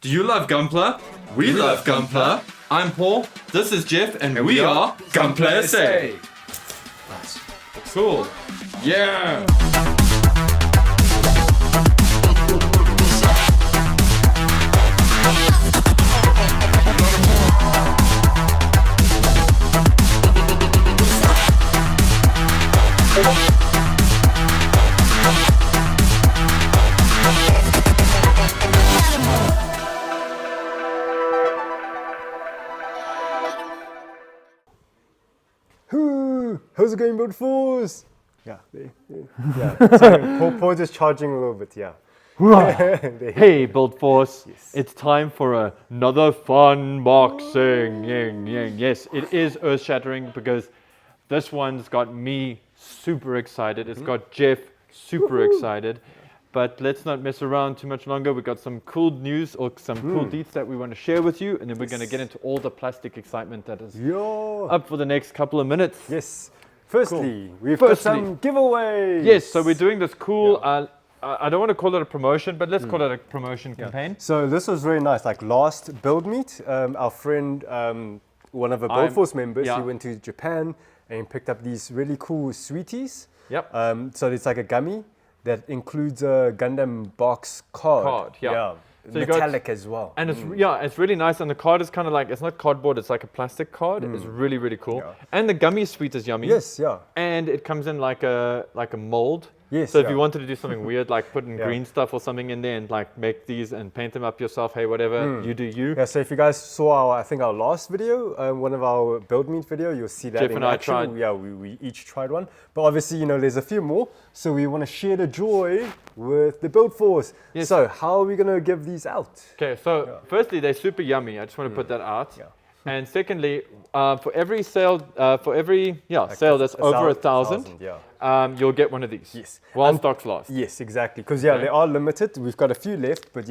Do you love Gunpla? We love Gunpla. I'm Paul, this is Jeff, and we are Gunpla SA. Nice. Cool. Yeah. How's it going, BuildForce? Yeah, yeah. Sorry, Paul just charging a little bit, yeah. Hey, BuildForce, Yes. it's time for another fun boxing. Yes, it is earth-shattering because this one's got me super excited. It's got Jeff super excited. But let's not mess around too much longer. We've got some cool news or some cool deets that we want to share with you. And then we're going to get into all the plastic excitement that is up for the next couple of minutes. Yes. Firstly, we've got some giveaways. Yes, so we're doing this cool, I don't want to call it a promotion, but let's call it a promotion campaign. So this was really nice. Like last build meet, our friend, one of the BuildForce members, he went to Japan and picked up these really cool sweeties. Yep. So it's like a gummy that includes a Gundam box card. So metallic as well. And it's really nice. And the card is kind of like, it's not cardboard, it's like a plastic card. It's really, really cool. Yeah. And the gummy sweet is yummy. Yes, yeah. And it comes in like a mold. Yes. So if you wanted to do something weird, like put in green stuff or something in there and like make these and paint them up yourself, hey, whatever, you do you. Yeah, so if you guys saw our last video, one of our build meet video, you'll see that Jeff in and I action. tried. Yeah, we each tried one. But obviously, there's a few more. So we want to share the joy with the BuildForce. Yes. So how are we going to give these out? Okay, so firstly, they're super yummy. I just want to put that out. Yeah. And secondly, for every sale, sale that's over 1,000, you'll get one of these. Yes. While stocks last. Yes, exactly. Because they are limited. We've got a few left, but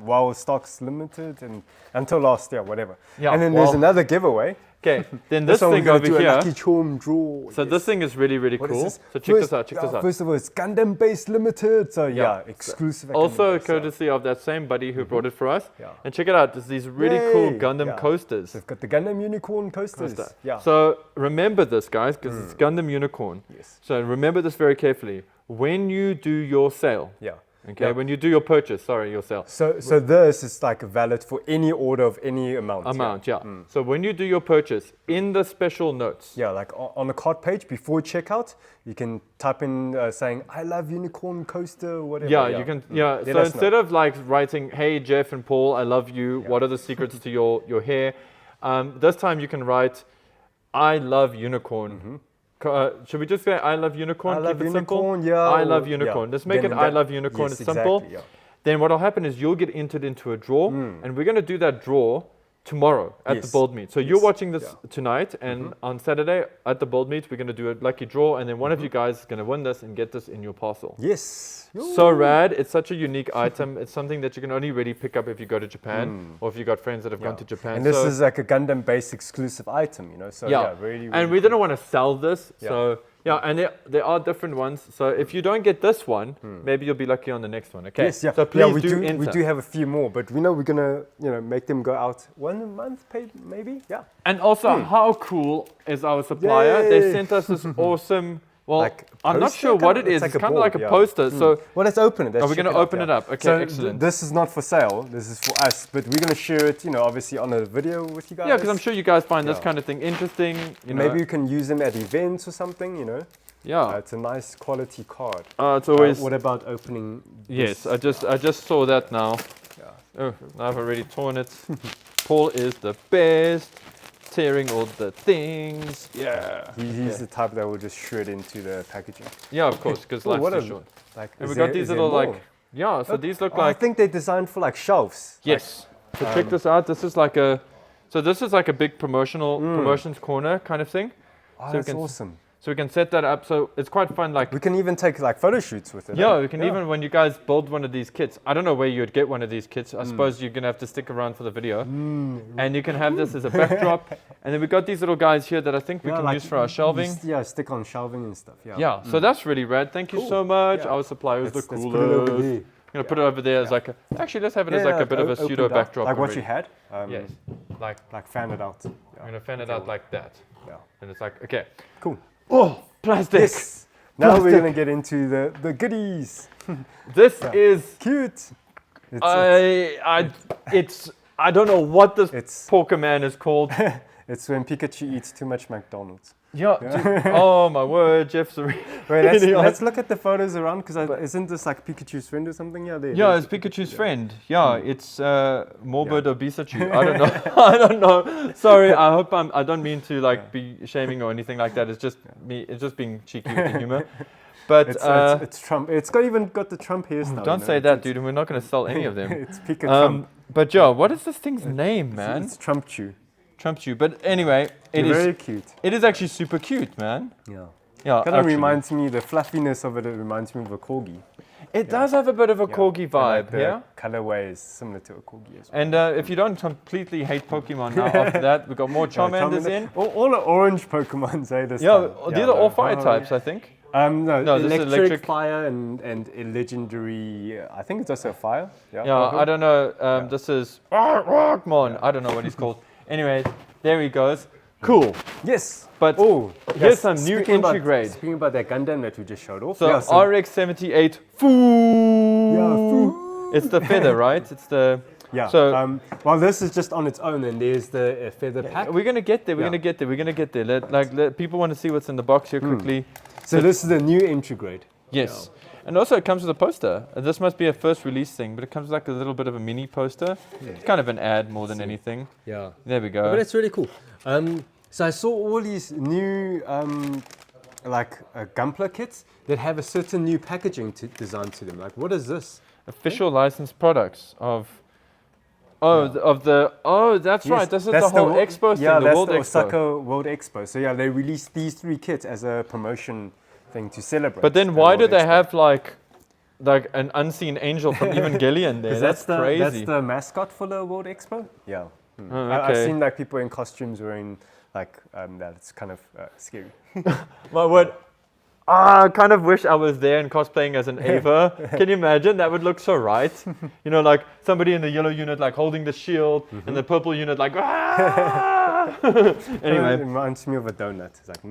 while stocks limited and until last year, whatever. Yeah, and then there's another giveaway. Okay, then this thing over do here. A lucky charm draw. So this thing is really, really cool. So check this out. First of all, it's Gundam based limited. So exclusive. Also courtesy of that same buddy who brought it for us. Yeah. And check it out. There's these really cool Gundam coasters. So we've got the Gundam Unicorn coasters. Yeah. So remember this, guys, because it's Gundam Unicorn. Yes. So remember this very carefully. When you do your sale. Okay, when you do your purchase, your sale. So this is like valid for any order of any amount. So when you do your purchase, in the special notes. Yeah, like on the cart page before checkout, you can type in saying, I love unicorn coaster, whatever. You can. So instead of like writing, hey, Jeff and Paul, I love you. What are the secrets to your hair? This time you can write, I love unicorn. Should we just say I love unicorn? I love unicorn, simple? I love unicorn. Let's make it I love unicorn. It's simple. Exactly, Then what will happen is you'll get entered into a draw, and we're going to do that draw tomorrow at the build meet. So you're watching this tonight, and on Saturday at the build meet, we're going to do a lucky draw, and then one of you guys is going to win this and get this in your parcel. Yes. So rad. It's such a unique item. It's something that you can only really pick up if you go to Japan or if you've got friends that have gone to Japan. And this is like a Gundam-based exclusive item, So really, and we didn't want to sell this, so and there are different ones. So if you don't get this one, maybe you'll be lucky on the next one. Okay. Yes, So please enter. We do have a few more, but we know we're gonna, make them go out 1 month, maybe. Yeah. And also, how cool is our supplier? Yay. They sent us this awesome. Well, I'm not sure what it is. It's kind of like a poster. So, well, let's open it. Are we going to open it up? Okay, so excellent. This is not for sale. This is for us, but we're going to share it, obviously on a video with you guys. Yeah, because I'm sure you guys find this kind of thing interesting. Maybe you can use them at events or something. Yeah, it's a nice quality card. It's always. What about opening? Yes, I just saw that now. Yeah. Oh, I've already torn it. Paul is the best. Tearing all the things. Yeah. He's the type that will just shred into the packaging. Yeah, of course, because life's too short. And we got these little so these look like. I think they're designed for like shelves. Yes. So check this out. This is like a big promotions corner kind of thing. Oh, that's awesome. So we can set that up. So it's quite fun. Like we can even take like photo shoots with it. Yeah, we can even when you guys build one of these kits. I don't know where you'd get one of these kits. I suppose you're gonna have to stick around for the video. And you can have this as a backdrop. And then we got these little guys here that I think we can use for our shelving. Stick on shelving and stuff. Yeah. So that's really rad. Thank you so much. Our supplier is the coolest. gonna put it over there as like a, actually let's have it as like a bit of a pseudo backdrop. Like what already. you had. Yes. Like fan it out. I'm gonna fan it out like that. Yeah. And it's like, okay. Cool. Oh, plastic. Yes. Now we're gonna get into the goodies. This is Cute. I don't know what this It's Pokemon is called. it's when Pikachu eats too much McDonald's. Yeah. Dude, oh my word, Jeff's a Wait, really let's look at the photos around because isn't this like Pikachu's friend or something? Yeah, yeah, it's Pikachu's friend. Yeah, it's morbid obesity. I don't know. I don't know. Sorry, I don't mean to like be shaming or anything like that. It's just me. It's just being cheeky with the humor. But it's Trump. It's got the Trump hairstyle. Don't say that, dude. We're not going to sell any of them. It's Pika Trump. But yeah, what is this thing's name, man? It's Trump Chew. Trump Chew. But anyway, it is very cute. It is actually super cute, man. Yeah. Yeah. Kind of reminds me, the fluffiness of it reminds me of a corgi. It does have a bit of a corgi vibe, the colorway is similar to a corgi as well. And if you don't completely hate Pokemon now after that, we've got more Charmanders in. All the orange Pokemon say this. Yeah, these are all fire types, I think. No, this is electric, fire, and a legendary. I think it's also fire. Yeah, I don't know. This is Rockmon. I don't know what he's called. Anyway, there he goes. Cool. Yes. But here's some new entry grade. Speaking about that Gundam that we just showed off. So, RX-78 Foo. Yeah, Foo. It's the feather, right? It's the. Yeah. So well, this is just on its own, and there's the feather pack. We're gonna get there. We're gonna get there. We're gonna get there. Let people want to see what's in the box here quickly. So this is the new entry grade. Yes. And also it comes with a poster. This must be a first release thing, but it comes with like a little bit of a mini poster. Yeah. It's kind of an ad more than anything. Yeah. There we go. But it's really cool. So I saw all these new Gunpla kits that have a certain new packaging design to them. Like, what is this? Official licensed products of. That's right. This is the whole expo thing, the World Expo. Osaka World Expo. So yeah, they released these 3 kits as a promotion thing to celebrate. But then why do they have like an unseen angel from Evangelion there? That's crazy. That's the mascot for the World Expo? Yeah. Oh, okay. I've seen like people in costumes wearing like that. It's kind of scary. My word. I kind of wish I was there and cosplaying as an Ava. Can you imagine? That would look so right. You know, like somebody in the yellow unit like holding the shield, and the purple unit like, Anyway. It reminds me of a donut. It's like,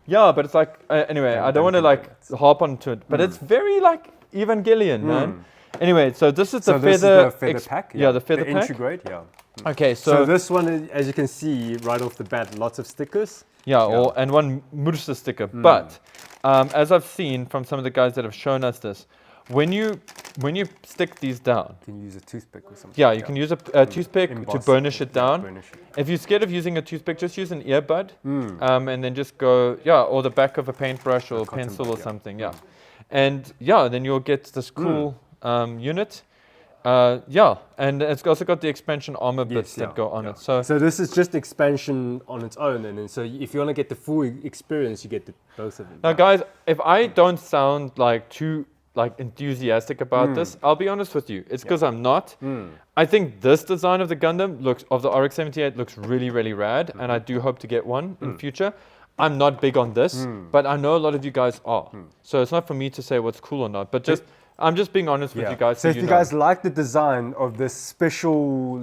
Yeah, but it's like, anyway, I don't want to like harp onto it, but it's very like Evangelion, man. Anyway, so this is the feather pack. Yeah, the feather pack. Entry grade, yeah. Okay, so this one, is, as you can see right off the bat, lots of stickers. Yeah, and one Mursa sticker. But as I've seen from some of the guys that have shown us this, when you stick these down, you can use a toothpick or something. Yeah, you can use a toothpick to burnish it down. If you're scared of using a toothpick, just use an earbud, and then just go, or the back of a paintbrush or a pencil or something. Yeah, and then you'll get this cool unit. And it's also got the expansion armor bits that go on it. So this is just expansion on its own, and then so if you want to get the full experience, you get both of them. Now, guys, if I don't sound like too enthusiastic about this, I'll be honest with you. It's because I'm not. I think this design of the Gundam of the RX-78 looks really, really rad, and I do hope to get one in future. I'm not big on this, but I know a lot of you guys are. So it's not for me to say what's cool or not, but I'm just being honest with you guys. So if you guys like the design of this special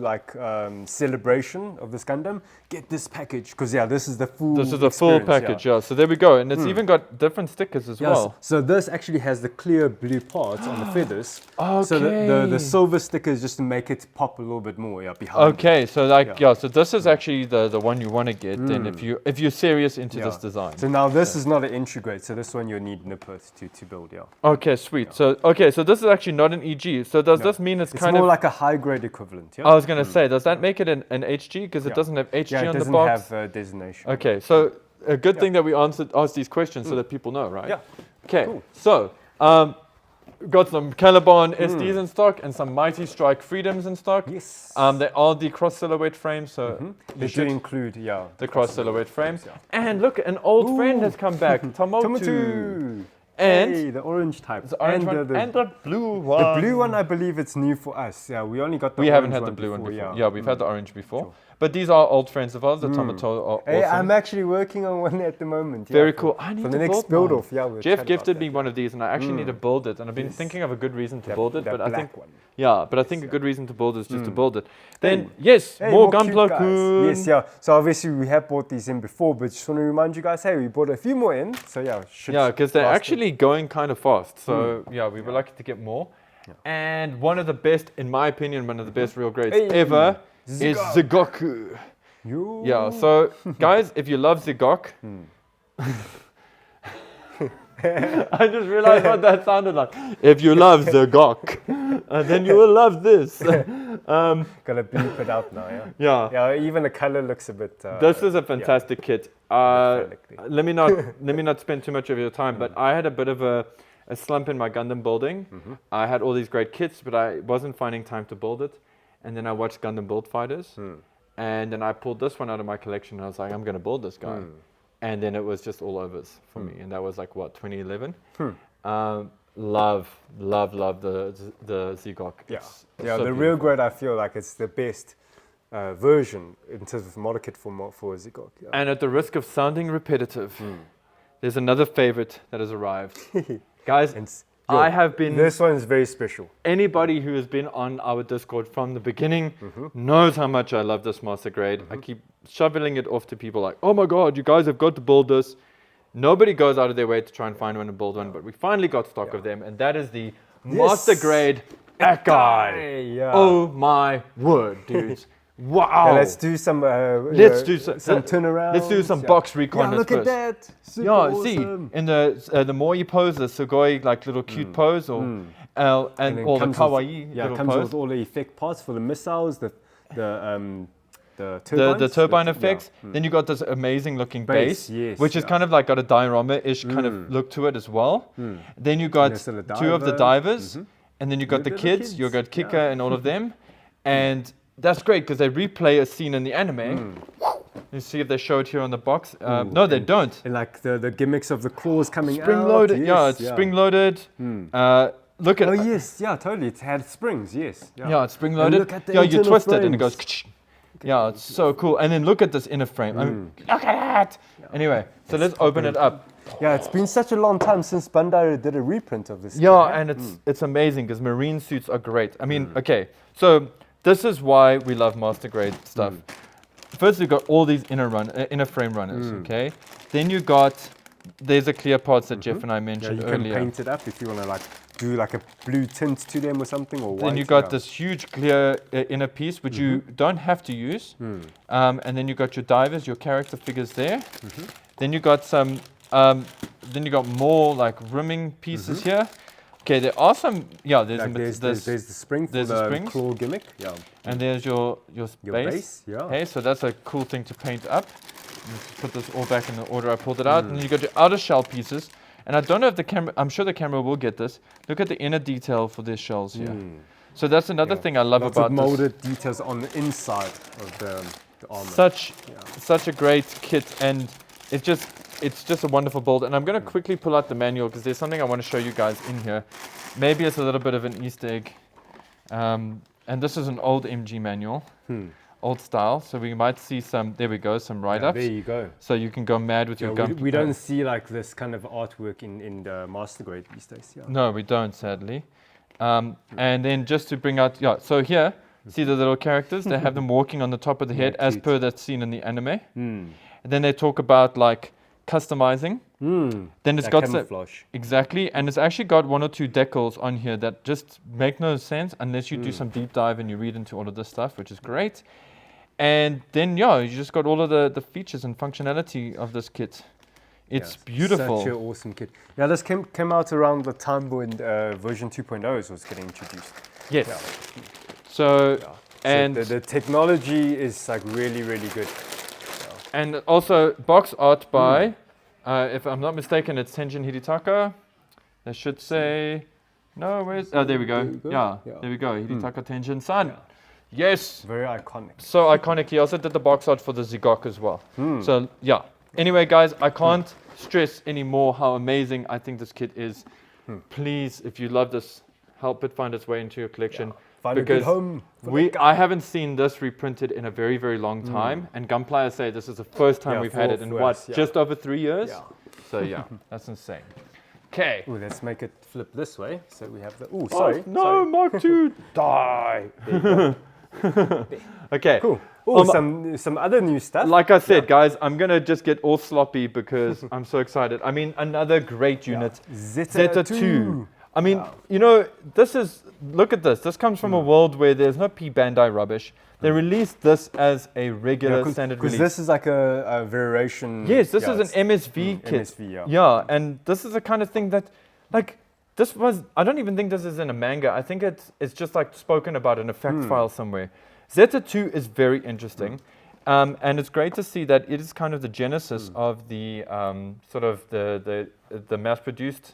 celebration of this Gundam, get this package because this is the full. This is the full package, So there we go, and it's even got different stickers as well. So this actually has the clear blue parts on the feathers. Okay. So the silver stickers just to make it pop a little bit more, behind. Okay, so so this is actually the one you want to get, then if you're serious into this design. So now this is not an entry grade, so this one you'll need nippers to build, Okay, sweet. So so this is actually not an EG. So does this mean it's kind more of like a high grade equivalent? I was going to say, does that make it an HG because it doesn't have HG on the box? It doesn't have designation. Okay, so a good thing that we asked these questions so that people know, right? Yeah. Okay, so got some Caliban SDs in stock and some Mighty Strike Freedoms in stock. Yes. They are the cross silhouette frames, so they should include the cross silhouette frames. And look, an old friend has come back, Tomotu. And Hey, the orange type. the orange one the, and the blue one. the blue one, I believe it's new for us. Yeah, we only got the We orange haven't had the blue one before. Yeah, we've had the orange before. Sure. But these are old friends of ours. The tomato are Hey, awesome. I'm actually working on one at the moment. Very for- cool. I need for to the next build one. off. Yeah, we'll Jeff chat about gifted that. me one of these, and I actually need to build it. And I've been Yes. thinking of a good reason to That- build it. that But I think, black one. yeah, but I think a good reason to build is just to build it. Then yes, Hey, more cute Gunpla guys. coon. Yes, yeah. So obviously we have bought these in before, but just want to remind you guys, hey, we bought a few more in. So yeah, should Yeah, because they're last actually going kind of fast. So yeah, we were lucky to get more. And one of the best, in my opinion, one of the best real grades Hey, ever is Zigok. Zigoku. You. Yeah, so guys, if you love Zigok, I just realized what that sounded like. If you love Zigok, then you will love this. Gotta bleep it out now, yeah. Yeah. Yeah, even the color looks a bit. This is a fantastic kit. phallically. Let me not spend too much of your time, but I had a bit of a slump in my Gundam building. I had all these great kits, but I wasn't finding time to build it. And then I watched Gundam Build Fighters, and then I pulled this one out of my collection. And I was like, I'm gonna build this guy, and then it was just all overs for me. And that was like what 2011. Love the Zigok. Yeah, It's yeah. so The real beautiful. grade, I feel like it's the best version in terms of model kit for Zigok. Yeah. And at the risk of sounding repetitive, there's another favorite that has arrived. Guys, And I have been... This one is very special. Anybody who has been on our Discord from the beginning knows how much I love this master grade. I keep shoveling it off to people like, oh my god, you guys have got to build this. Nobody goes out of their way to try and find one and build one, but we finally got stock of them, and that is the master grade Ekai. Yeah. Oh my word, dudes. Wow. Yeah, let's do some. Let's do some turnarounds. Let's do some box recon. Yeah, look first. at that. Super Yeah, awesome. see, in the more you pose the Sugoi like little cute pose or and then or the comes kawaii with, yeah, little it comes pose. with all the effect parts for the missiles, the The turbines, turbine yeah. effects. Then you got this amazing looking base, yes, which is kind of like got a diorama-ish kind of look to it as well. Then you got there's still a two of the diver. divers, and then you got the the kids. You kids, got Kicker and all of them, and that's great because they replay a scene in the anime. You see if they show it here on the box. No, they don't. And like the gimmicks of the claws coming out. Spring-loaded. Yes, Yeah, it's spring-loaded. Look at Oh yes, yeah, totally. It had springs. Yes. Yeah, it's spring-loaded. look at the Yeah, you internal twist it and it frames. goes. Yeah, it's so cool. And then look at this inner frame. I mean, look at that. Anyway, so let's open it up. Yeah, it's been such a long time since Bandai did a reprint of this. Yeah, kit, and it's amazing because marine suits are great. I mean, okay, so this is why we love master grade stuff. First, we've got all these inner frame runners. Okay, then you got there's the clear parts that Jeff and I Yeah, mentioned you can earlier. paint it up if you want to like do like a blue tint to them or something or white. Then you got yeah. this huge clear inner piece, which you don't have to use. And then you got your divers, your character figures there. Then you got some, then you got more like rimming pieces here. Okay, there are some, yeah, there's, Like there's the spring for there's the the springs. claw gimmick. Yeah. and there's your base, yeah. Okay, so that's a cool thing to paint up. Let's put this all back in the order I pulled it out. And then you got your outer shell pieces. And I don't know if the camera, I'm sure the camera will get this. Look at the inner detail for these shells here. So that's another thing I love Lots about of this. molded details on the inside of the armor. Such a great kit, and it's just a wonderful build. And I'm going to quickly pull out the manual because there's something I want to show you guys in here. Maybe it's a little bit of an Easter egg. And this is an old MG manual, old style. So we might see some. There we go, some write-ups. There you go. So you can go mad with your gun. We don't see like this kind of artwork in the master grade these days. Yeah. No, we don't, sadly. And then just to bring out, so here, see the little characters? They have them walking on the top of the head as cute. per that scene in the anime. And then they talk about like customizing. Then it's That got some, camouflage. exactly, and it's actually got one or two decals on here that just make no sense unless you do some deep dive and you read into all of this stuff, which is great. And then you just got all of the features and functionality of this kit. It's beautiful. Such an awesome kit. Yeah, this came out around the time when version 2.0 was getting introduced. Yes. Yeah. So So and the technology is like really, really good. and also box art by, if I'm not mistaken, it's Tenjin Hidetaka. They should say, no, where's, oh, there we go. There we go. Yeah, Yeah. there we go. Hidetaka Tenjin-san. Yes. Very iconic. So iconic. He also did the box art for the Zigok as well. So yeah. Anyway, guys, I can't stress anymore how amazing I think this kit is. Please, if you love this, help it find its way into your collection. Find a good home. I haven't seen this reprinted in a very, very long time. And Gunpla say this is the first time we've had it in just over 3 years? Yeah. So yeah, that's insane. Okay. Ooh, let's make it flip this way. So we have the. Ooh, sorry. No, sorry. Mark II, die. Okay. Cool. Oh, some other new stuff. Like I said, guys, I'm gonna just get all sloppy because I'm so excited. I mean, another great unit, Zeta 2. I mean, you know, look at this. This comes from a world where there's no P-Bandai rubbish. They released this as a regular standard release. Because this is like a variation. Yes, this is an MSV kit. MSV, yeah, and this is the kind of thing that, like, I don't even think this is in a manga. I think it's just like spoken about in a fact file somewhere. Zeta 2 is very interesting. And it's great to see that it is kind of the genesis of the sort of the mass-produced.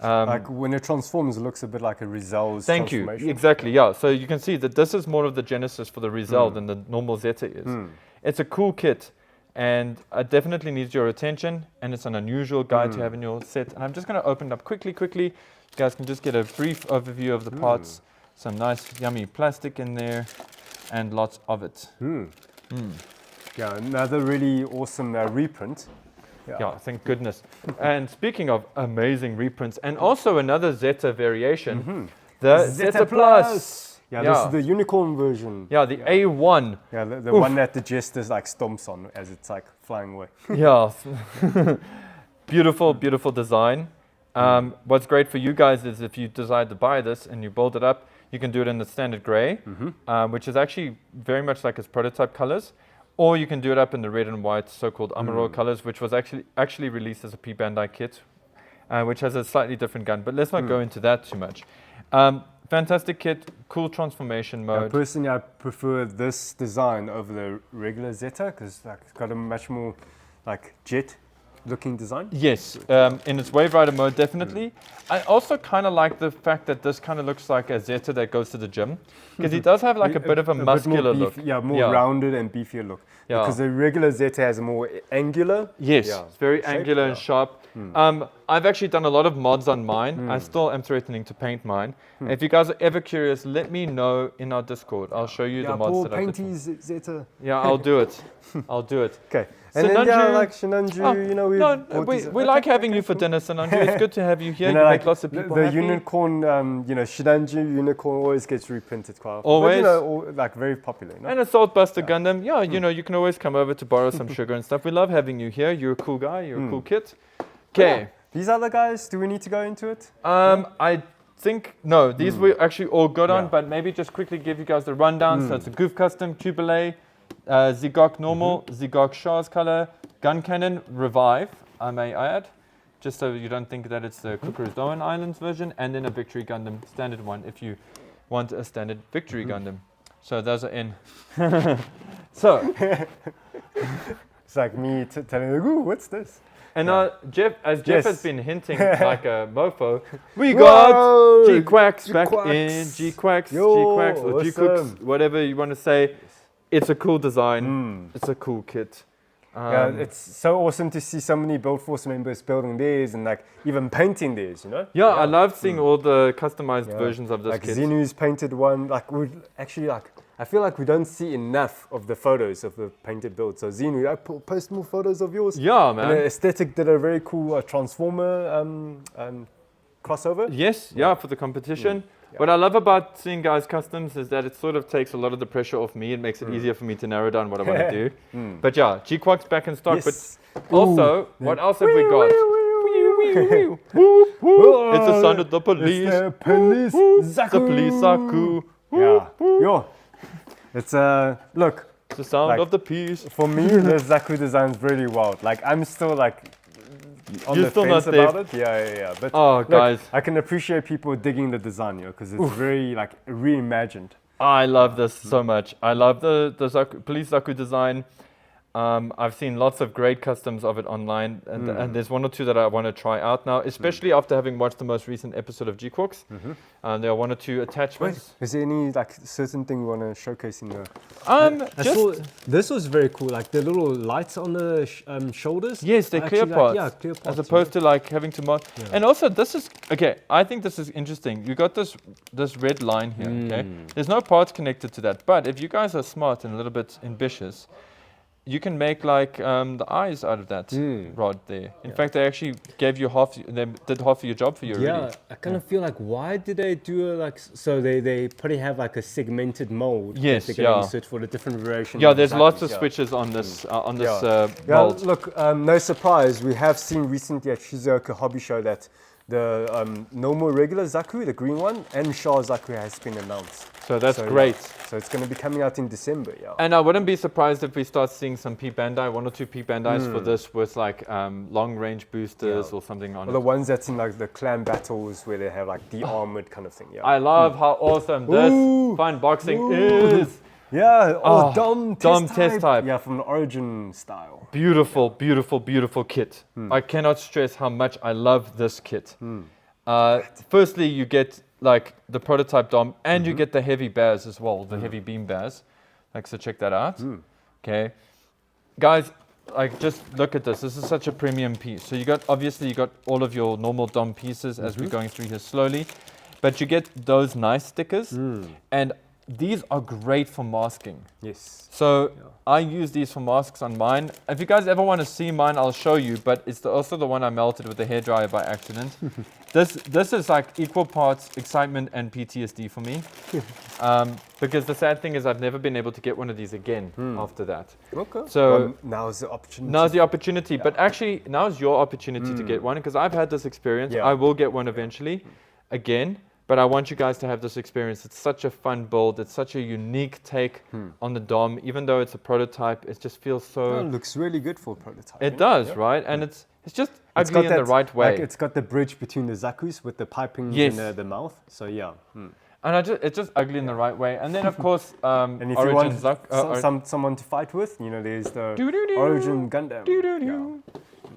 Like when it transforms, it looks a bit like a Rizal's transformation. Thank you. Exactly, yeah. So you can see that this is more of the genesis for the Rizal than the normal Zeta is. It's a cool kit, and it definitely needs your attention, and it's an unusual guy to have in your set. And I'm just going to open it up quickly. You guys can just get a brief overview of the parts. Some nice, yummy plastic in there, and lots of it. Yeah, another really awesome reprint. Yeah, thank goodness. And speaking of amazing reprints, and also another Zeta variation, the Zeta Plus. Yeah, this is the unicorn version. Yeah, the A1. Yeah, the one that the Jester like stomps on as it's like flying away. Yeah, beautiful, beautiful design. What's great for you guys is if you decide to buy this and you build it up, you can do it in the standard gray, which is actually very much like its prototype colors. Or you can do it up in the red and white, so-called Amaro colors, which was actually released as a P-Bandai kit, which has a slightly different gun. But let's not go into that too much. Fantastic kit, cool transformation mode. Personally, I prefer this design over the regular Zeta because it's got a much more like jet-looking design. Yes, in its Wave Rider mode, definitely. I also kind of like the fact that this kind of looks like a Zeta that goes to the gym, because he does have like a bit of a muscular look. Yeah, more rounded and beefier look. Yeah. Because the regular Zeta has a more angular. Yes, it's very angular and sharp. I've actually done a lot of mods on mine. I still am threatening to paint mine. If you guys are ever curious, let me know in our Discord. I'll show you the mods that I've done. Zeta. Yeah, I'll do it. I'll do it. Okay. And then like Shinanju, you know, we like having you for dinner, Shinanju. It's good to have you here. You like make lots of people the happy. unicorn, you know, Shinanju unicorn always gets reprinted quite often. Always. But, you know, like very popular. You know? And Assault Buster Gundam. Yeah, you know, you can always come over to borrow some sugar and stuff. We love having you here. You're a cool guy. You're a cool kid. Okay. Yeah. These other guys, do we need to go into it? I think, no, these we're actually all good on, but maybe just quickly give you guys the rundown. So it's a Goof Custom, Cubalay, Zigok Normal, Zigok Shah's Color, Gun Cannon, Revive, I may add, just so you don't think that it's the Kukuru's Doan Islands version, and then a Victory Gundam standard one if you want a standard Victory Gundam. So those are in. So. It's like me telling you, ooh, what's this? And Jeff has been hinting like a mofo, we got G-Quacks back in, G-Quacks, G-Quacks, or G-Cooks, whatever you want to say. It's a cool design. It's a cool kit. Yeah, it's so awesome to see so many BuildForce members building theirs and like even painting theirs, you know? Yeah, I love seeing all the customized versions of this like kit. Zenu's painted one, like we actually like, I feel like we don't see enough of the photos of the painted build. So Zenu, post more photos of yours. Yeah, man. And Aesthetic did a very cool Transformer crossover. Yes, for the competition. What I love about seeing guys' customs is that it sort of takes a lot of the pressure off me. It makes it easier for me to narrow down what I want to do. But yeah, G-Quack's back in stock. Yes. But also, what else have we got? It's the sound of the police. It's the police. Zaku. The police Zaku. Yeah. It's look. It's the sound like, of the peace. For me, the Zaku design's really wild. Like I'm still like on the still fence not about it. Yeah. But look, guys, I can appreciate people digging the design, because it's very like reimagined. I love this so much. I love the Police Zaku design. I've seen lots of great customs of it online, and there's one or two that I want to try out now, especially after having watched the most recent episode of G-Quarks. There are one or two attachments. Is there any like certain thing you want to showcase in the? This was very cool, like the little lights on the shoulders. Yes, they're clear parts. Yeah, clear parts. As opposed to like having to mark. Yeah. And also, this is okay. I think this is interesting. You got this red line here. Okay, there's no parts connected to that. But if you guys are smart and a little bit ambitious, you can make like the eyes out of that rod there. In fact, they actually gave you they did half of your job for you already. Yeah, I kind of feel like, why did they do it like, so they probably have like a segmented mold. Yes, that they're going to insert for the different variations. Yeah, there's lots of switches on this mold. Look, no surprise, we have seen recently at Shizuoka Hobby Show that the normal regular Zaku, the green one, and Shah Zaku has been announced. So that's great. So it's going to be coming out in December, And I wouldn't be surprised if we start seeing some P Bandai, one or two P Bandais for this with like long range boosters or something on it. The ones that's in like the clan battles where they have like the armored kind of thing. Yeah. I love how awesome this fine boxing is. Yeah, Dom test type. Yeah, from the Origin style. Beautiful, beautiful, beautiful kit. I cannot stress how much I love this kit. Firstly, you get like the prototype Dom, and you get the heavy bears as well, the heavy beam bears. Like, so check that out. Okay, guys, like just look at this. This is such a premium piece. So you got all of your normal Dom pieces as we're going through here slowly, but you get those nice stickers and. These are great for masking. Yes. So I use these for masks on mine. If you guys ever want to see mine, I'll show you. But it's also the one I melted with the hairdryer by accident. This is like equal parts excitement and PTSD for me. Because the sad thing is I've never been able to get one of these again after that. Okay. So now's the opportunity. Now's the opportunity. But actually, now's your opportunity to get one because I've had this experience. I will get one eventually again. But I want you guys to have this experience. It's such a fun build. It's such a unique take on the Dom. Even though it's a prototype, it just feels so... it looks really good for a prototype. It does, right? And it's just ugly in the right way. Like it's got the bridge between the Zakus with the pipings and the mouth. So yeah. And it's just ugly in the right way. And then of course, and if Origin you want someone to fight with, there's the Origin Gundam.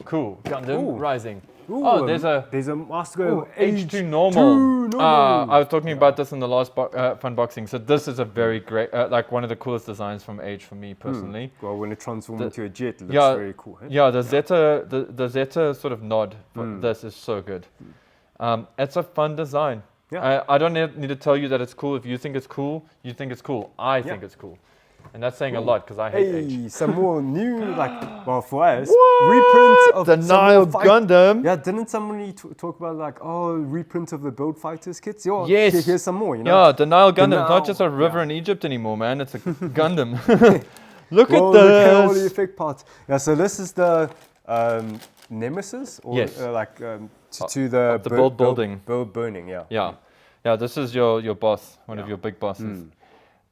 Cool. Gundam Rising. Ooh, there's a Master H2 normal. I was talking about this in the last fun boxing. So this is a very great, like one of the coolest designs from H for me personally. Well, when it transforms into a jet, it looks very cool. Eh? Yeah, the Zeta sort of nod for this is so good. It's a fun design. Yeah. I don't need to tell you that it's cool. If you think it's cool, you think it's cool. I think it's cool. And that's saying a lot because I hate H. Some more new, for us, reprints of the Nile Gundam. Yeah, didn't somebody talk about reprint of the Build Fighters kits? Yes. Here's some more, Yeah, the Nile Gundam. It's not just a river in Egypt anymore, man. It's a Gundam. Look at this. Look at all the effect parts. Yeah, so this is the Nemesis, or to the build building. Build burning, Yeah, this is your boss, one of your big bosses.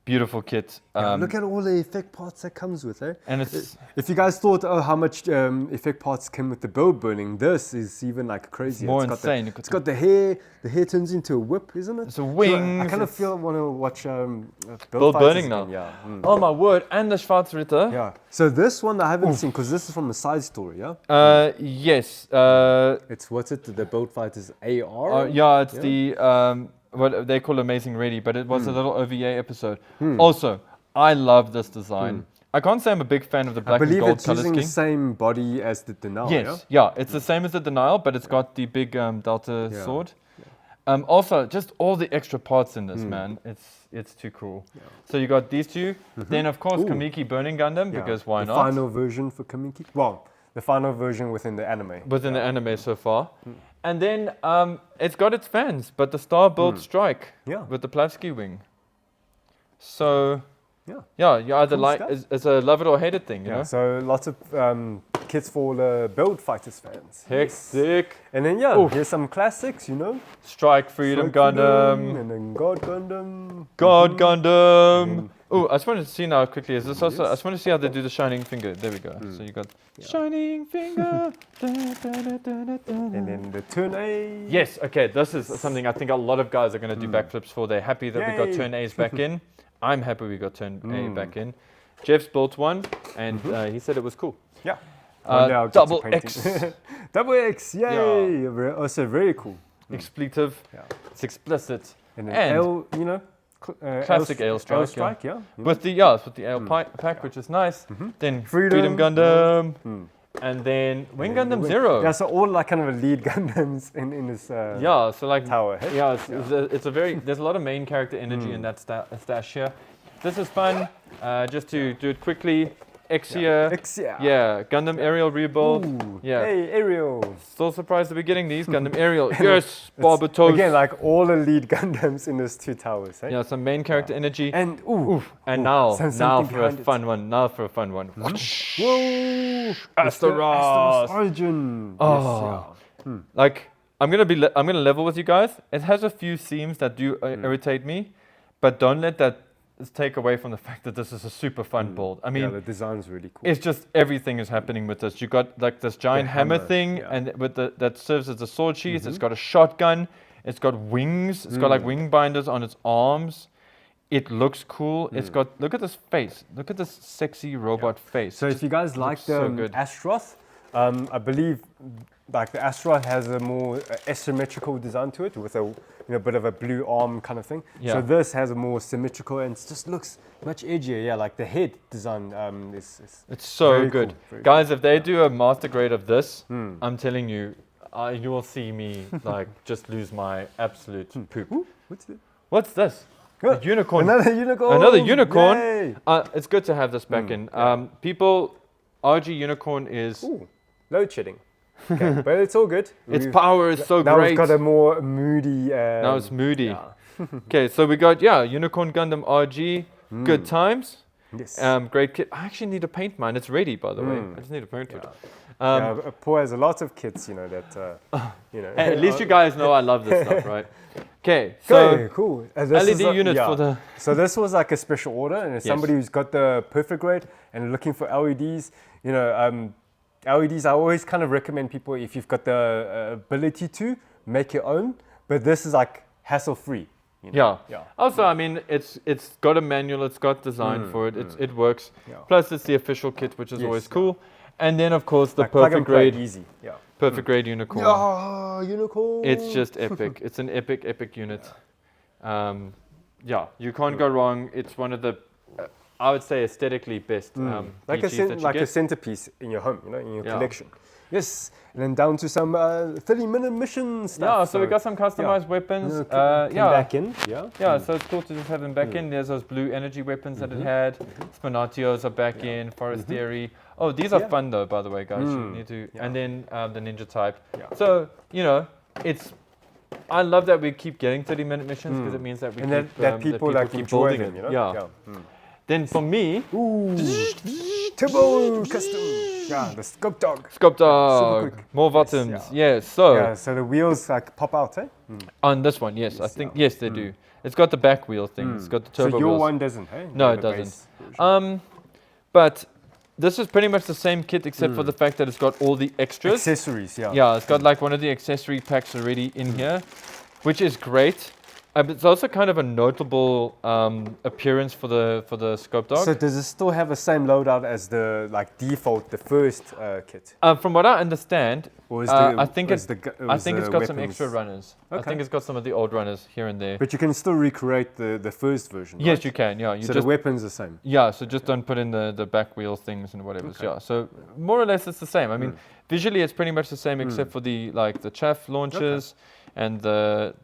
Beautiful kit. Look at all the effect parts that comes with it. And it's if you guys thought, how much effect parts came with the build burning, this is even crazy. More insane. It's got the hair. The hair turns into a whip, isn't it? It's a wing. So I kind of want to watch build burning now. Yeah. Oh my word! And the Schwarzritter. Yeah. So this one I haven't seen because this is from a side story. Yeah. Yes. It's the Build Fighters AR. It's the what they call Amazing Ready, but it was a little OVA episode. Also, I love this design. I can't say I'm a big fan of the black and gold color scheme. I believe it's using the same body as the Denial. Yes, it's the same as the Denial, but it's got the big Delta sword. Also, just all the extra parts in this, man. It's too cool. Yeah. So you got these two. Then of course Kamiki Burning Gundam, because why not? The final version for Kamiki. Well, the final version within the anime. Within the anime so far. And then it's got its fans, but the Star Build Strike with the Plavsky wing. So you either cool it's a love it or hate it thing, you know? So lots of kits for the Build Fighters fans. Hectic. And then here's some classics, Strike Freedom Gundam. And then God Gundam. God Gundam. Oh, I just wanted to see now quickly. Is this also? I just want to see how they do the shining finger. There we go. So you got shining finger. And then the turn A. Yes. Okay. This is something I think a lot of guys are going to do backflips for. They're happy that we got turn A's back in. I'm happy we got turn A back in. Jeff's built one, and he said it was cool. Yeah. Double X. Double X, yay! Also very cool. Expletive. Yeah. It's explicit. And an L, you know, classic Ale Strike. Yeah. With the Ale pack, which is nice. Then Freedom Gundam. And then Wing Gundam Zero. Yeah, so all like kind of lead Gundams in this so like tower. Hey? Yeah, it's a very, there's a lot of main character energy in that stash here. This is fun. Just to do it quickly. Exia. Yeah, Gundam Aerial rebuild. Ooh, yeah. Hey, Aerial. Still surprised to be getting these. Gundam Aerial. Yes, Barbatos. Again, like all the lead Gundams in those 2 towers. Hey? Yeah, some main character energy. And now for a fun one. Whoa! Asteros Origin. Oh. Like I'm gonna level with you guys. It has a few themes that do irritate me, but don't let that take away from the fact that this is a super fun build. I mean, the design's really cool. It's just everything is happening with this. You got like this giant hammer thing, and with that serves as a sword sheath. It's got a shotgun. It's got wings. It's got like wing binders on its arms. It looks cool. It's got, look at this face. Look at this sexy robot face. So if you guys like the Astroth, I believe like the Astroth has a more asymmetrical design to it with a bit of a blue arm kind of thing. Yeah. So this has a more symmetrical and it just looks much edgier. Yeah, like the head design is it's so very good. Cool, guys, if they do a master grade of this, I'm telling you, you will see me like just lose my absolute poop. Ooh, What's this? A unicorn. Another unicorn. Another unicorn. Yay. It's good to have this back in. People, RG unicorn is load shedding. Okay, but it's all good. Its power is so now great. We've got a more moody. Now it's moody. Okay, so we got Unicorn Gundam RG. Good times. Yes. Great kit. I actually need to paint mine. It's ready, by the way. I just need to paint it. Paul has a lot of kits, that Hey, at least you guys know I love this stuff, right? Okay, so cool. LED units for the. So this was like a special order, and as somebody who's got the perfect grade and looking for LEDs, LEDs, I always kind of recommend people, if you've got the ability to make your own, but this is like hassle-free. Yeah. Also, I mean, it's got a manual, it's got design for it, it works. Yeah. Plus, it's the official kit, which is always cool. And then, of course, the perfect grade. Easy. Yeah. Perfect grade unicorn. Yeah, unicorn. It's just epic. It's an epic unit. You can't go wrong. It's one of the, I would say, aesthetically best. Like a centerpiece in your home, in your collection. Yes, and then down to some 30-minute mission stuff. Yeah, so we got some customized weapons. Back in. So it's cool to just have them back in. There's those blue energy weapons that it had. Spinatios are back in. Forestieri. Oh, these are fun though, by the way, guys. You need to, and then the ninja type. So it's. I love that we keep getting 30-minute missions because it means that we that people like keep enjoy building them. Yeah. Then for me, Turbo Custom. Yeah, the Scope Dog. Scope Dog. More buttons. Yes. So the wheels like pop out, eh? On this one, yes. I think yes they do. It's got the back wheel thing. It's got the turbo wheels. So your wheels. one doesn't, hey? No, it doesn't. But this is pretty much the same kit except for the fact that it's got all the extras. Accessories, Yeah, it's got like one of the accessory packs already in here, which is great. It's also kind of a notable appearance for the Scope Dog. So does it still have the same loadout as the default, the first kit? From what I understand, I think it's got some weapons? extra runners. Okay. I think it's got some of the old runners here and there. But you can still recreate the first version. Yes, right? you can. Yeah, so the weapon's the same. Yeah, so just don't put in the back wheel things and whatever. Okay. Yeah, so more or less it's the same. I mean, visually it's pretty much the same except for the chaff launchers. And the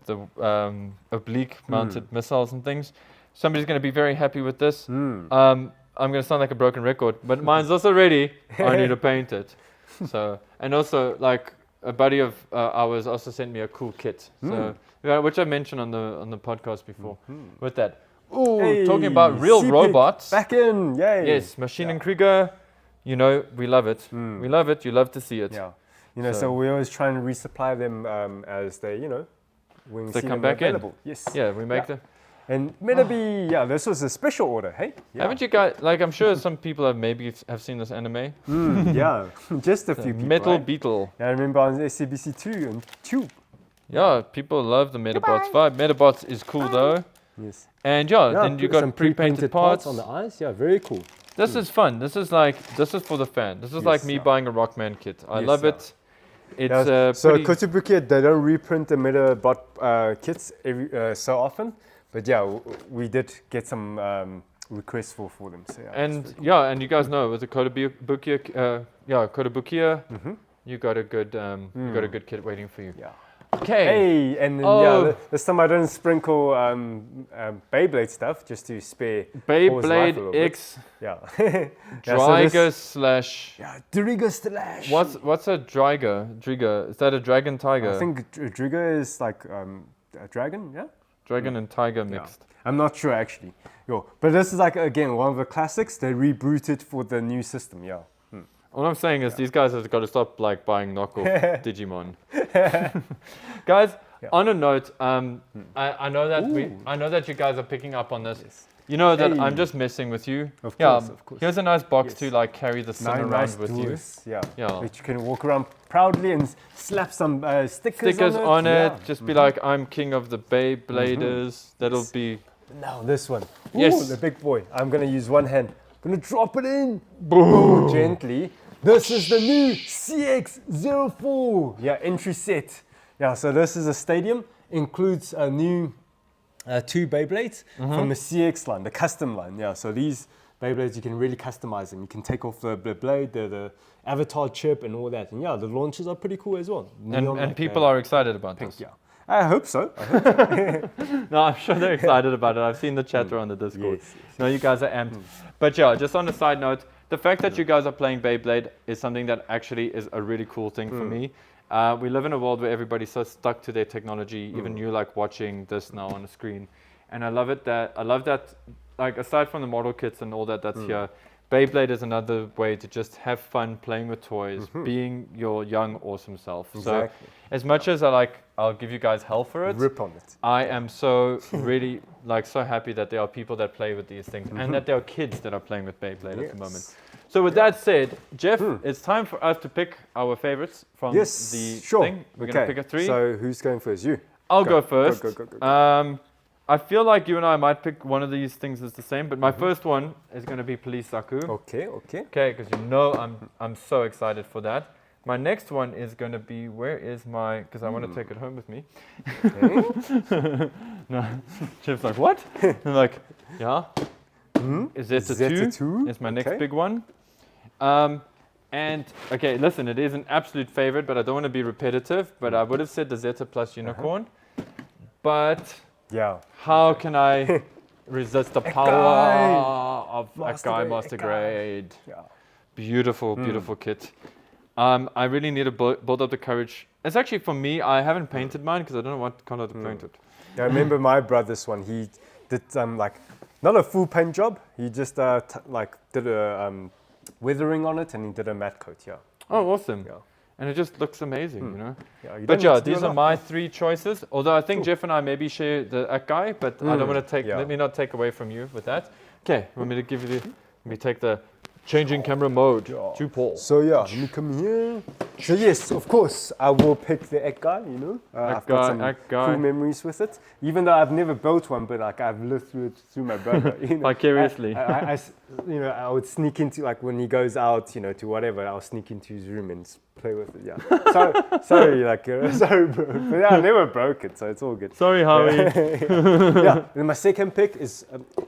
oblique mounted missiles and things. Somebody's going to be very happy with this. I'm going to sound like a broken record, but mine's also ready. I need to paint it. So, and also like a buddy of ours also sent me a cool kit. So, which I mentioned on the podcast before. With that, talking about real robots. Back in, yay! Yes, Machine and Krieger. We love it. We love it. You love to see it. Yeah. So we always try and resupply them as they, when we see come them back available. in. Yes. Yeah, we make them. And maybe, this was a special order, hey? Yeah. Haven't you guys, I'm sure some people have seen this anime. Yeah, just a few people, Metal right? Beetle. Yeah, I remember on SCBC 2 and 2. Yeah, people love the Metabots vibe. Metabots is cool though. Yes. And then you got some pre-painted parts on the eyes. Yeah, very cool. This is fun. This is for the fan. This is like me buying a Rockman kit. I love it. It's so Kotobuki, they don't reprint the Metabot kits so often, but yeah, we did get some requests for them. So and you guys know with the Kotobuki, you got a good kit waiting for you. Yeah. Okay. Hey, and then, this time I didn't sprinkle Beyblade stuff just to spare Beyblade X. Yeah. Driger slash. Yeah, Driger slash. What's a Driger? Is that a dragon tiger? I think Driger is like a dragon. Yeah. Dragon and tiger mixed. Yeah. I'm not sure actually. But this is like again one of the classics. They rebooted for the new system. Yeah. All I'm saying is these guys have got to stop like buying knockoff Digimon. Guys, on a note, I know that you guys are picking up on this. Yes. You know that I'm just messing with you. Of course. Here's a nice box to like carry the sun around with you. Yeah. Which you can walk around proudly and slap some stickers on it. Just be like, I'm king of the Beybladers. That'll be. Now this one. Yes. The big boy. I'm gonna use one hand. Gonna drop it in. Boom. Gently. This is the new CX-04 entry set. So this is a stadium, includes a new 2 Beyblades from the CX line, the custom line. So these Beyblades, you can really customize them. You can take off the blade, the avatar chip and all that. And the launches are pretty cool as well. And people are excited about this. Yeah. I hope so. No, I'm sure they're excited about it. I've seen the chatter on the Discord. Yes. No, you guys are amped. But just on a side note, the fact that you guys are playing Beyblade is something that actually is a really cool thing for me. We live in a world where everybody's so stuck to their technology, even you like watching this now on the screen. And I love that, like aside from the model kits and all that's here, Beyblade is another way to just have fun playing with toys, being your young, awesome self. Exactly. So as much as I'll give you guys hell for it. Rip on it. I am so really so happy that there are people that play with these things and that there are kids that are playing with Beyblade at the moment. So with that said, Jeff, it's time for us to pick our favorites from the thing. We're going to pick a 3. So who's going first? You? I'll go first. Go. I feel like you and I might pick one of these things as the same, but my first one is going to be Police Saku. Okay. Okay, because I'm so excited for that. My next one is going to be, where is my, because I want to take it home with me. Okay. No, Jeff's like, what? I'm like, Is Zeta 2 is my next big one. And, okay, listen, it is an absolute favorite, but I don't want to be repetitive, but I would have said the Zeta Plus Unicorn. But how can I resist the power of Akai Master Grade? Yeah. Beautiful kit. I really need to build up the courage. It's actually, for me, I haven't painted mine because I don't know what color to paint it. I remember my brother's one. He did not a full paint job. He just did a weathering on it and he did a matte coat. Yeah. Oh, awesome. Yeah. And it just looks amazing, you know. But these are my 3 choices. Although I think Jeff and I maybe share the Akai, but I don't want to let me not take away from you with that. Okay, want me to give you let me take the changing camera mode to Paul. So let me come here. So yes, of course, I will pick the Akai, you know. I've got some cool memories with it. Even though I've never built one, but I've lived through it through my brother. You know. Vicariously. I would sneak into, when he goes out, to whatever, I'll sneak into his room and play with it, sorry, sorry, bro. But I never broke it, so it's all good. Sorry, Howie. And my second pick is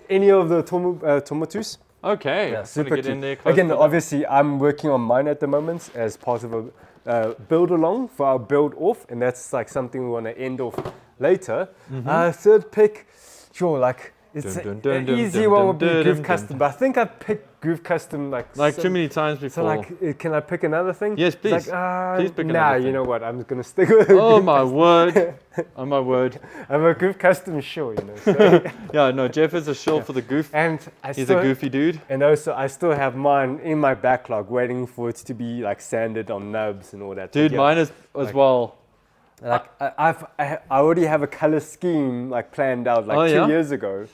any of the Tomatus. Okay, super get in there. Again, obviously, I'm working on mine at the moment as part of a build along for our build off, and that's something we want to end off later. Third pick, it's an easy one would be Groove Custom, but I think I picked Groove Custom too many times before. So can I pick another thing? Yes, please. Please pick another thing. You know what? I'm just gonna stick with it. Oh my word! Oh my word! I'm a Groove Custom shill, So. Jeff is a shill for the goof. And he's a goofy dude. And also, I still have mine in my backlog, waiting for it to be sanded on nubs and all that. Dude, mine is as well. I already have a color scheme planned out 2 years ago.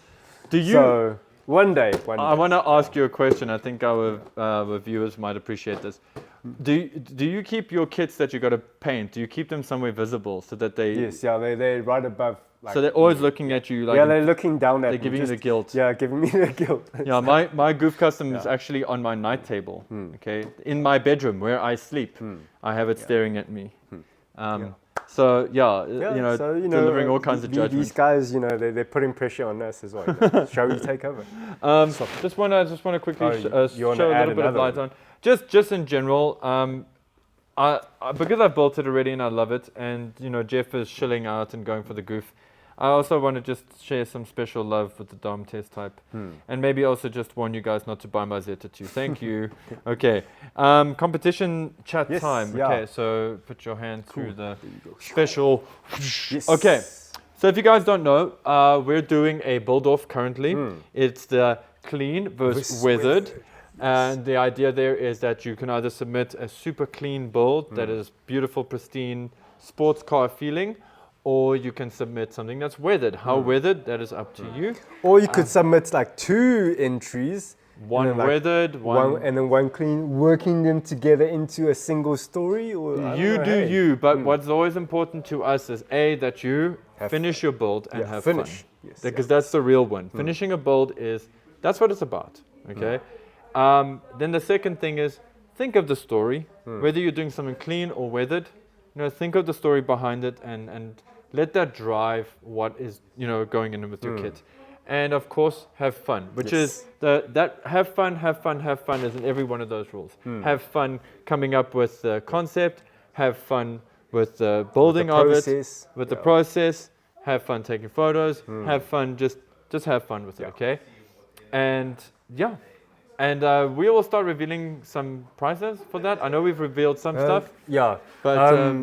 Do you? So one day. I want to ask you a question. I think our viewers might appreciate this. Do you keep your kits that you got to paint? Do you keep them somewhere visible so that they? Yes, they're right above like, So they're always looking at you like yeah, they're looking down at they're me. giving you the guilt. Yeah, giving me the guilt. Yeah, my goof custom is actually on my night table. Okay, in my bedroom where I sleep, I have it staring at me. So yeah, So, delivering all kinds of these judgment. guys, they're putting pressure on us as well. Shall we take over? Just wanna quickly Oh, you wanna show a add little bit of another light one? on. Just in general, I because I've built it already and I love it, and Jeff is chilling out and going for the goof. I also want to just share some special love with the Dom test type, and maybe also just warn you guys not to buy my Zeta 2. Thank you. Okay, competition chat Yes, time. yeah. Okay, so put your hand through the special. Yes. Okay, so if you guys don't know, we're doing a build off currently. It's the clean versus weathered. And the idea there is that you can either submit a super clean build that is beautiful, pristine, sports car feeling, or you can submit something that's weathered. How weathered, that is up to you. Or you could submit like 2 entries. One and then, like, weathered, one and then one clean, working them together into a single story. Or I you don't do know, hey. you, but what's always important to us is that you finish your build and have finish. fun. Yes, Because that's the real one. Finishing a build that's what it's about. Okay. Then the second thing is think of the story, whether you're doing something clean or weathered. Think of the story behind it and let that drive what is going in with your kit. And of course, have fun, which is that have fun is in every one of those rules. Have fun coming up with the concept. Have fun with the building of it, with the process. Have fun taking photos. Have fun, just have fun with it. Okay, and yeah. And we will start revealing some prizes for that. I know we've revealed some stuff. Yeah, but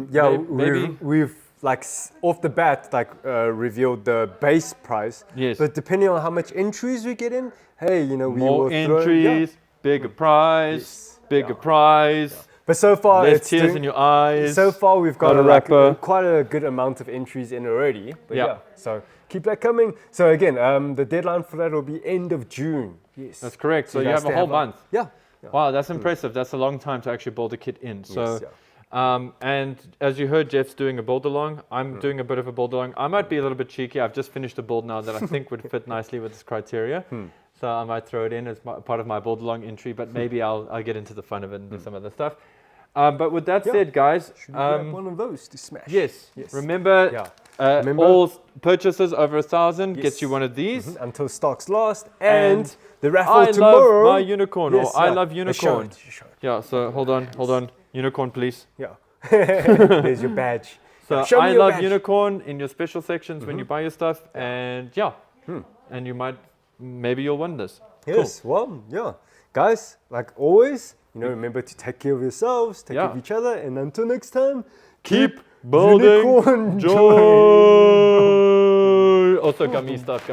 maybe we've like off the bat revealed the base price. Yes. But depending on how much entries we get in, hey, we more will entries, bigger prize, bigger prize. But so far, Less it's tears in your eyes. So far, we've got Not a rapper. quite a good amount of entries in already. But Yeah. so keep that coming. So again, the deadline for that will be end of June. Yes. That's correct. So you guys have a whole month. Yeah. Wow, that's impressive. That's a long time to actually build a kit in. So, Yes, and as you heard, Jeff's doing a build along. I'm doing a bit of a build along. I might be a little bit cheeky. I've just finished a build now that I think would fit nicely with this criteria. So I might throw it in as part of my build along entry, but maybe I'll get into the fun of it and do some other stuff. But with that said, guys, Should we grab one of those to smash? yes. Remember, all purchases over 1,000 gets you one of these. Until stocks last, and the raffle I tomorrow. love my unicorn, or I love unicorn. Show it. Yeah, so hold on. Unicorn, please. Yeah. There's your badge. So Show me I your love badge. unicorn in your special sections when you buy your stuff, and and you maybe you'll win this. Yes, well, yeah. Guys, like always, remember to take care of yourselves, take care of each other, and until next time, Keep building unicorn joy. Also, gummy stuff.